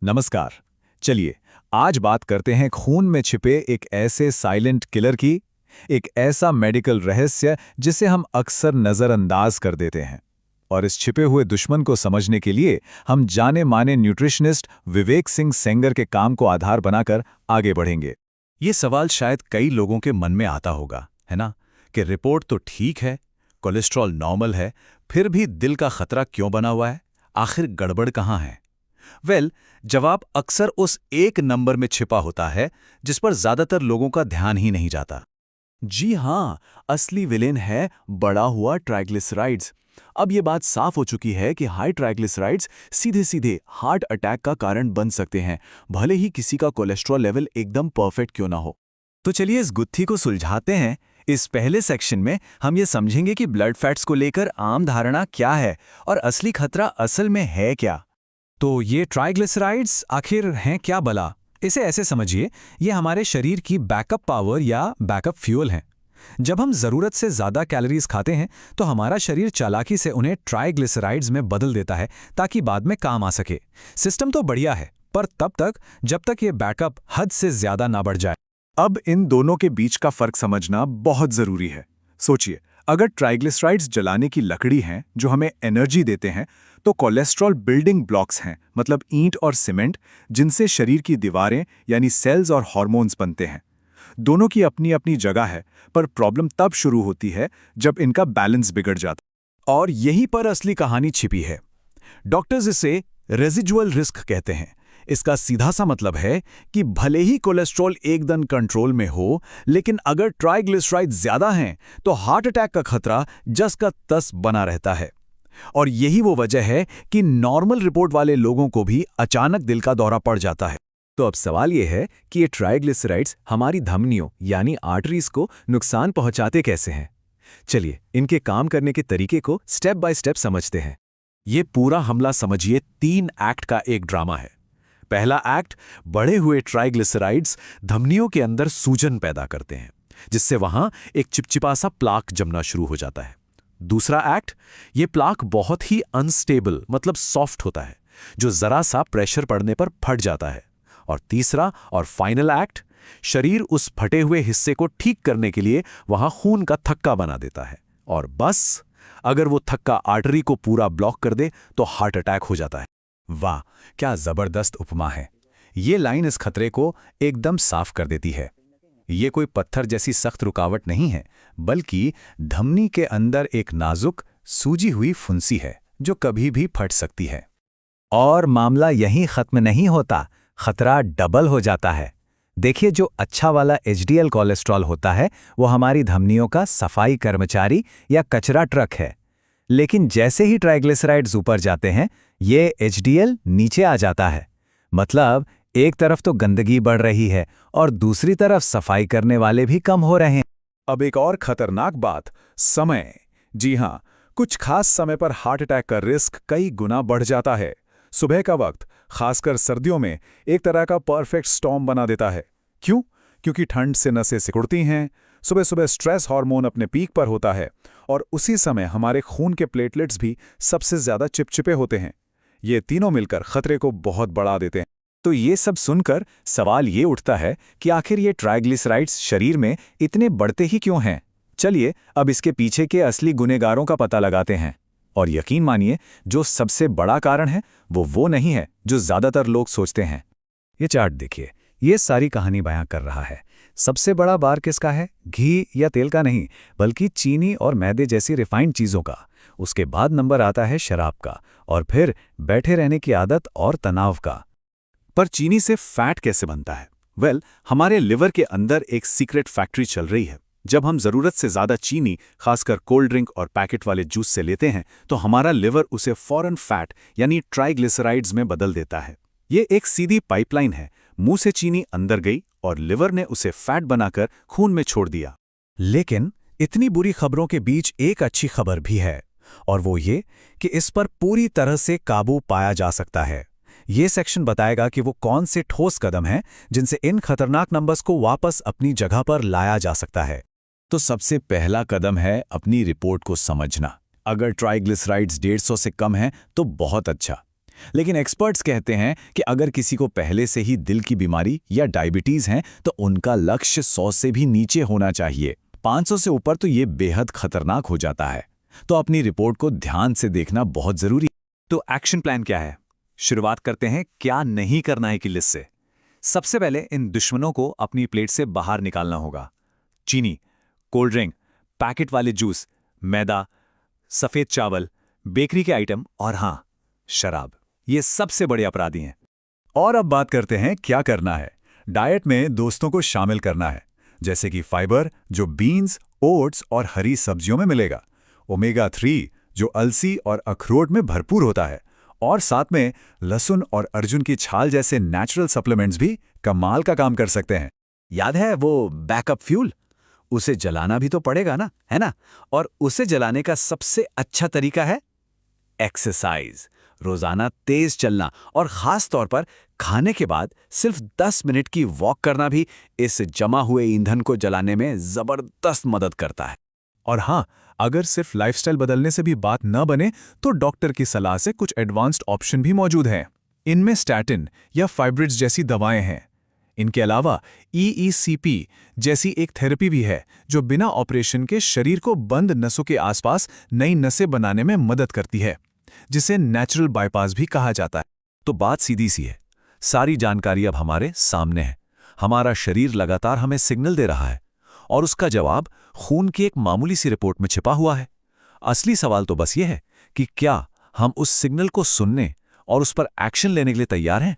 नमस्कार। चलिए आज बात करते हैं खून में छिपे एक ऐसे साइलेंट किलर की, एक ऐसा मेडिकल रहस्य जिसे हम अक्सर नज़रअंदाज कर देते हैं। और इस छिपे हुए दुश्मन को समझने के लिए हम जाने माने न्यूट्रिशनिस्ट विवेक सिंह सेंगर के काम को आधार बनाकर आगे बढ़ेंगे। ये सवाल शायद कई लोगों के मन में आता होगा, है ना? कि रिपोर्ट तो ठीक है, कोलेस्ट्रॉल नॉर्मल है, फिर भी दिल का खतरा क्यों बना हुआ है? आखिर गड़बड़ कहाँ है? जवाब अक्सर उस एक नंबर में छिपा होता है जिस पर ज्यादातर लोगों का ध्यान ही नहीं जाता। जी हाँ, असली विलेन है बढ़ा हुआ ट्राइग्लिसराइड्स। अब ये बात साफ हो चुकी है कि हाई ट्राइग्लिसराइड्स सीधे सीधे हार्ट अटैक का कारण बन सकते हैं, भले ही किसी का कोलेस्ट्रॉल लेवल एकदम परफेक्ट क्यों ना हो। तो चलिए इस गुत्थी को सुलझाते हैं। इस पहले सेक्शन में हम ये समझेंगे कि ब्लड फैट्स को लेकर आम धारणा क्या है और असली खतरा असल में है क्या। तो ये ट्राइग्लिसराइड्स आखिर हैं क्या भला? इसे ऐसे समझिए, ये हमारे शरीर की बैकअप पावर या बैकअप फ्यूल हैं। जब हम ज़रूरत से ज़्यादा कैलोरीज खाते हैं तो हमारा शरीर चालाकी से उन्हें ट्राइग्लिसराइड्स में बदल देता है ताकि बाद में काम आ सके। सिस्टम तो बढ़िया है, पर तब तक जब तक ये बैकअप हद से ज़्यादा ना बढ़ जाए। अब इन दोनों के बीच का फर्क समझना बहुत जरूरी है। सोचिए, अगर ट्राइग्लिसराइड्स जलाने की लकड़ी हैं जो हमें एनर्जी देते हैं, तो कोलेस्ट्रॉल बिल्डिंग ब्लॉक्स हैं, मतलब ईंट और सीमेंट, जिनसे शरीर की दीवारें यानी सेल्स और हार्मोन्स बनते हैं। दोनों की अपनी अपनी जगह है, पर प्रॉब्लम तब शुरू होती है जब इनका बैलेंस बिगड़ जाता। और यहीं पर असली कहानी छिपी है। डॉक्टर्स इसे रेजिजुअल रिस्क कहते हैं। इसका सीधा सा मतलब है कि भले ही कोलेस्ट्रॉल एकदम कंट्रोल में हो, लेकिन अगर ट्राइग्लिसराइड ज्यादा हैं तो हार्ट अटैक का खतरा जस का तस बना रहता है। और यही वो वजह है कि नॉर्मल रिपोर्ट वाले लोगों को भी अचानक दिल का दौरा पड़ जाता है। तो अब सवाल यह है कि ये ट्राइग्लिसराइड्स हमारी धमनियों यानी आर्टरीज को नुकसान पहुंचाते कैसे हैं। चलिए इनके काम करने के तरीके को स्टेप बाय स्टेप समझते हैं। ये पूरा हमला समझिए 3 एक्ट का एक ड्रामा है। पहला एक्ट, बढ़े हुए ट्राइग्लिसराइड्स धमनियों के अंदर सूजन पैदा करते हैं, जिससे वहां एक चिपचिपा सा प्लाक जमना शुरू हो जाता है। दूसरा एक्ट, ये प्लाक बहुत ही अनस्टेबल मतलब सॉफ्ट होता है, जो जरा सा प्रेशर पड़ने पर फट जाता है। और तीसरा और फाइनल एक्ट, शरीर उस फटे हुए हिस्से को ठीक करने के लिए वहां खून का थक्का बना देता है। और बस, अगर वो थक्का आर्टरी को पूरा ब्लॉक कर दे तो हार्ट अटैक हो जाता है। वाह, क्या जबरदस्त उपमा है। ये लाइन इस खतरे को एकदम साफ कर देती है। ये कोई पत्थर जैसी सख्त रुकावट नहीं है, बल्कि धमनी के अंदर एक नाजुक सूजी हुई फुंसी है जो कभी भी फट सकती है। और मामला यहीं खत्म नहीं होता, खतरा डबल हो जाता है। देखिए, जो अच्छा वाला एचडीएल कोलेस्ट्रॉल होता है वो हमारी धमनियों का सफाई कर्मचारी या कचरा ट्रक है। लेकिन जैसे ही ट्राइग्लिसराइड्स ऊपर जाते हैं, ये एचडीएल नीचे आ जाता है। मतलब एक तरफ तो गंदगी बढ़ रही है और दूसरी तरफ सफाई करने वाले भी कम हो रहे हैं। अब एक और खतरनाक बात, समय। जी हाँ, कुछ खास समय पर हार्ट अटैक का रिस्क कई गुना बढ़ जाता है। सुबह का वक्त, खासकर सर्दियों में, एक तरह का परफेक्ट स्टॉर्म बना देता है। क्यों? क्योंकि ठंड से नसें सिकुड़ती हैं, सुबह सुबह स्ट्रेस हार्मोन अपने पीक पर होता है, और उसी समय हमारे खून के प्लेटलेट्स भी सबसे ज्यादा चिपचिपे होते हैं। ये तीनों मिलकर खतरे को बहुत बढ़ा देते हैं। तो ये सब सुनकर सवाल ये उठता है कि आखिर ये ट्राइग्लिसराइड्स शरीर में इतने बढ़ते ही क्यों हैं? चलिए अब इसके पीछे के असली गुनहगारों का पता लगाते हैं। और यकीन मानिए, जो सबसे बड़ा कारण है वो नहीं है जो ज्यादातर लोग सोचते हैं। ये चार्ट देखिए, ये सारी कहानी बयां कर रहा है। सबसे बड़ा बार किसका है? घी या तेल का नहीं, बल्कि चीनी और मैदे जैसी रिफाइंड चीज़ों का। उसके बाद नंबर आता है शराब का, और फिर बैठे रहने की आदत और तनाव का। पर चीनी से फैट कैसे बनता है? हमारे लिवर के अंदर एक सीक्रेट फैक्ट्री चल रही है। जब हम जरूरत से ज्यादा चीनी, खासकर कोल्ड ड्रिंक और पैकेट वाले जूस से लेते हैं, तो हमारा लिवर उसे फौरन फैट यानी ट्राइग्लिसराइड्स में बदल देता है। ये एक सीधी पाइपलाइन है। मुंह से चीनी अंदर गई और लिवर ने उसे फैट बनाकर खून में छोड़ दिया। लेकिन इतनी बुरी खबरों के बीच एक अच्छी खबर भी है, और वो ये कि इस पर पूरी तरह से काबू पाया जा सकता है। ये सेक्शन बताएगा कि वो कौन से ठोस कदम हैं जिनसे इन खतरनाक नंबर्स को वापस अपनी जगह पर लाया जा सकता है। तो सबसे पहला कदम है अपनी रिपोर्ट को समझना। अगर ट्राइग्लिसराइड्स 150 से कम है तो बहुत अच्छा। लेकिन एक्सपर्ट्स कहते हैं कि अगर किसी को पहले से ही दिल की बीमारी या डायबिटीज है तो उनका लक्ष्य 100 से भी नीचे होना चाहिए। 500 से ऊपर तो ये बेहद खतरनाक हो जाता है। तो अपनी रिपोर्ट को ध्यान से देखना बहुत जरूरी। तो एक्शन प्लान क्या है? शुरुआत करते हैं क्या नहीं करना है की लिस्ट से। सबसे पहले इन दुश्मनों को अपनी प्लेट से बाहर निकालना होगा। चीनी, कोल्ड ड्रिंक, पैकेट वाले जूस, मैदा, सफेद चावल, बेकरी के आइटम और हाँ, शराब, ये सबसे बड़े अपराधी हैं। और अब बात करते हैं क्या करना है। डाइट में दोस्तों को शामिल करना है, जैसे कि फाइबर जो बीन्स, ओट्स और हरी सब्जियों में मिलेगा, ओमेगा 3 जो अलसी और अखरोट में भरपूर होता है, और साथ में लहसुन और अर्जुन की छाल जैसे नेचुरल सप्लीमेंट्स भी कमाल का काम कर सकते हैं। याद है वो बैकअप फ्यूल? उसे जलाना भी तो पड़ेगा ना, है ना? और उसे जलाने का सबसे अच्छा तरीका है एक्सरसाइज। रोजाना तेज चलना और खास तौर पर खाने के बाद सिर्फ 10 मिनट की वॉक करना भी इस जमा हुए ईंधन को जलाने में जबरदस्त मदद करता है। और हाँ, अगर सिर्फ लाइफस्टाइल बदलने से भी बात न बने तो डॉक्टर की सलाह से कुछ एडवांस्ड ऑप्शन भी मौजूद हैं। इनमें स्टैटिन या फाइब्रिड्स जैसी दवाएं हैं। इनके अलावा EECP जैसी एक थेरेपी भी है जो बिना ऑपरेशन के शरीर को बंद नसों के आसपास नई नसें बनाने में मदद करती है, जिसे नेचुरल बाईपास भी कहा जाता है। तो बात सीधी सी है, सारी जानकारी अब हमारे सामने है। हमारा शरीर लगातार हमें सिग्नल दे रहा है और उसका जवाब खून की एक मामूली सी रिपोर्ट में छिपा हुआ है। असली सवाल तो बस ये है कि क्या हम उस सिग्नल को सुनने और उस पर एक्शन लेने के लिए तैयार हैं?